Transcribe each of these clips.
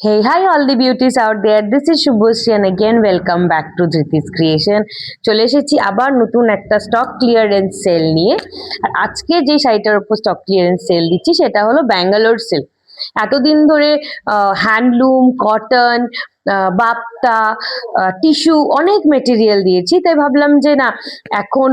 Hey, hi all the beauties out there. This is Shubhoshri and again welcome back to Dhriti's Creation. চলে এসেছি আবার নতুন একটা stock clearance sale নিয়ে। আর আজকে যে শাড়িটার উপর স্টক ক্লিয়ারেন্স সেল দিচ্ছি সেটা হলো ব্যাঙ্গালোর সিল্ক। এতদিন ধরে হ্যান্ডলুম, কটন, বাপ্তা, টিস্যু অনেক মেটেরিয়াল দিয়েছি, তাই ভাবলাম যে না এখন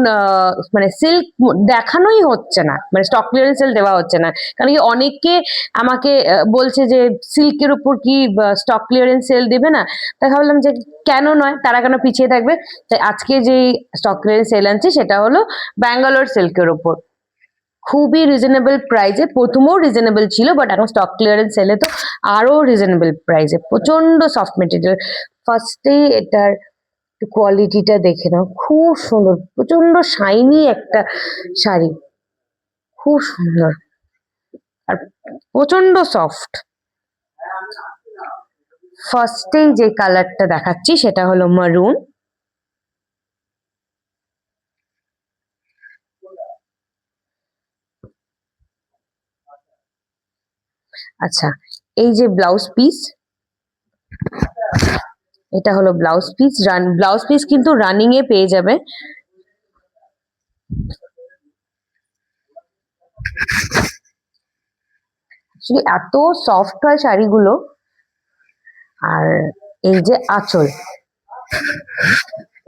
মানে সিল্ক দেখানোই হচ্ছে না, মানে স্টক ক্লিয়ারেন্স সেল দেওয়া হচ্ছে না, কারণ কি অনেকে আমাকে বলছে যে সিল্কের উপর কি স্টক ক্লিয়ারেন্স সেল দেবে না। তাই ভাবলাম যে কেন নয়, তারা কেন পিছিয়ে থাকবে। তাই আজকে যে স্টক ক্লিয়ারেন্স সেল আনছি সেটা হলো ব্যাঙ্গালোর সিল্কের উপর। খুবই রিজনেবল প্রাইসে, প্রথমেও রিজনেবল ছিল, বাট এখন স্টক ক্লিয়ারেন্স সেলে তো আরো রিজনেবল প্রাইসে, প্রচন্ড সফট মেটেরিয়াল। ফার্স্টেই এটার কোয়ালিটিটা দেখে নাও, খুব সুন্দর, প্রচন্ড শাইনি একটা শাড়ি, খুব সুন্দর আর প্রচন্ড সফট। ফার্স্টেই যে কালারটা দেখাচ্ছি সেটা হলো মারুন। আচ্ছা, এই যে ব্লাউজ পিস, এটা হলো ব্লাউজ পিস। ব্লাউজ পিস কিন্তু রানিং এ পেয়ে যাবে। এত সফট হয় শাড়িগুলো। আর এই যে আঁচল,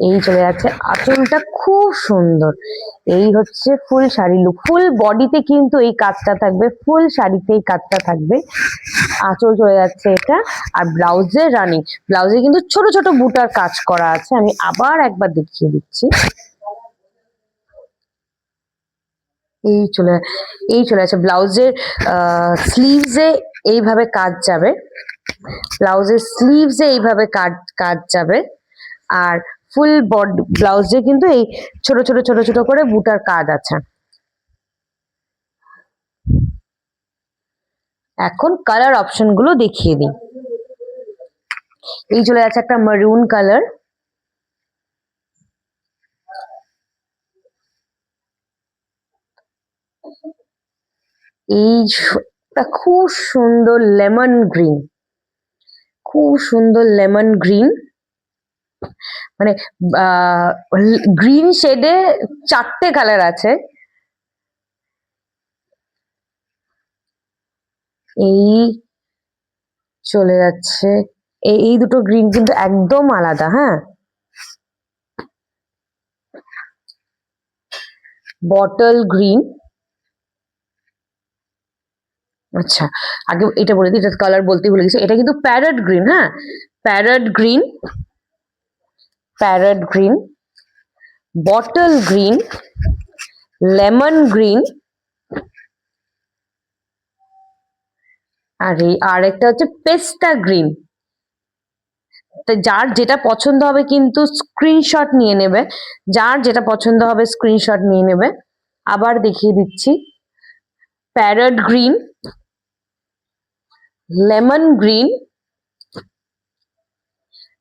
এই চলে যাচ্ছে, আঁচলটা খুব সুন্দর। এই হচ্ছে ফুল শাড়ি লুক, ফুল বডিতে কিন্তু এই কাজটা থাকবে, ফুল শাড়িতে এই কাজটা থাকবে। আঁচল চলে যাচ্ছে এটা। আর ব্লাউজে রানিং, ব্লাউজে কিন্তু ছোট ছোট বুটার কাজ করা আছে, আমি আবার একবার দেখিয়ে দিচ্ছি। এই চলে আছে ব্লাউজের স্লিভসে এইভাবে কাজ যাবে, ব্লাউজের স্লিভসে এইভাবে কাজ যাবে। আর ফুল বডি ব্লাউজে কিন্তু এই ছোট ছোট ছোট ছোট করে বুটার কাজ আছে। এখন কালার অপশন গুলো দেখিয়ে দিই। এই চলে যাচ্ছে একটা মারুন কালার, এইটা খুব সুন্দর লেমন গ্রিন, খুব সুন্দর লেমন গ্রিন, মানে গ্রিন শেডে চারটে কালার আছে। এই চলে যাচ্ছে, এই দুটো গ্রিন কিন্তু একদম আলাদা। হ্যাঁ, বটল গ্রিন। আচ্ছা, আগে এটা বলে দিই, এটা কালার বলতে ভুলে গেছি, এটা কিন্তু প্যারট গ্রিন। হ্যাঁ, parrot green, parrot green, bottle green, lemon green, আর এই আরেকটা হচ্ছে পেস্তা গ্রিন। যার যেটা পছন্দ হবে কিন্তু স্ক্রিনশট নিয়ে নেবে, যার যেটা পছন্দ হবে স্ক্রিনশট নিয়ে নেবে। আবার দেখিয়ে দিচ্ছি, parrot green, lemon green,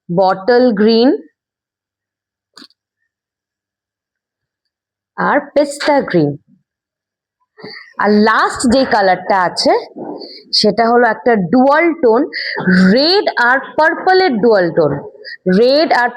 bottle green আর পেস্তা গ্রিন। আর লাস্ট যে কালারটা আছে সেটা হলো একটা ডুয়াল টোন, রেড আর পার্পলের ডুয়াল টোন, রেড আর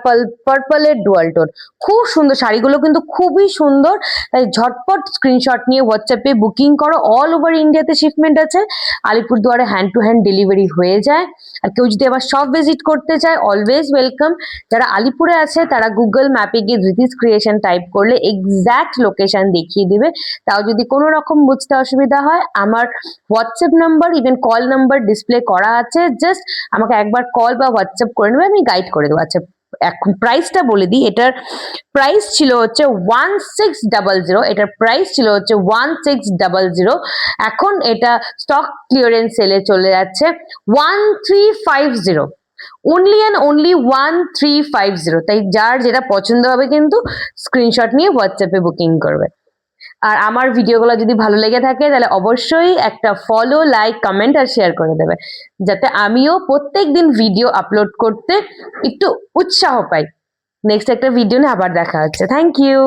পার্পলের ডুয়াল টোন। খুব সুন্দর শাড়িগুলো, কিন্তু খুবই সুন্দর। তাই ঝটপট স্ক্রিনশট নিয়ে হোয়াটসঅ্যাপে বুকিং করো। অল ওভার ইন্ডিয়াতে শিপমেন্ট আছে, আলিপুরদুয়ারে হ্যান্ড টু হ্যান্ড ডেলিভারি হয়ে যায়। আর কেউ যদি আবার শপ ভিজিট করতে চায়, অলওয়েজ ওয়েলকাম। যারা আলিপুরে আছে তারা গুগল ম্যাপে গিয়ে ধৃতিস ক্রিয়েশন টাইপ করলে এক্সাক্ট লোকেশন দেখিয়ে দিবে। তাও যদি কোনো রকম বুঝতে অসুবিধা হয়, আমার WhatsApp number, even call number display করা আছে, জাস্ট আমাকে একবার কল বা হোয়াটসঅ্যাপ করে নেবে, আমি গাইড করে দেবো। আচ্ছা, এখন প্রাইসটা বলে দিই। এটার প্রাইস ছিল হচ্ছে 1600, এটার প্রাইস ছিল হচ্ছে 1600। এখন এটা স্টক ক্লিয়ারেন্স সেলে চলে যাচ্ছে 1350, অনলি অ্যান্ড অনলি 1350। তাই যার যেটা পছন্দ হবে কিন্তু স্ক্রিনশট নিয়ে হোয়াটসঅ্যাপে বুকিং করবে। আর আমার ভিডিওগুলো যদি ভালো লেগে থাকে তাহলে অবশ্যই একটা ফলো, লাইক, কমেন্ট আর শেয়ার করে দেবে, যাতে আমিও প্রত্যেকদিন ভিডিও আপলোড করতে একটু উৎসাহ পাই। নেক্সট একটা ভিডিও নিয়ে আবার দেখা হচ্ছে। Thank you.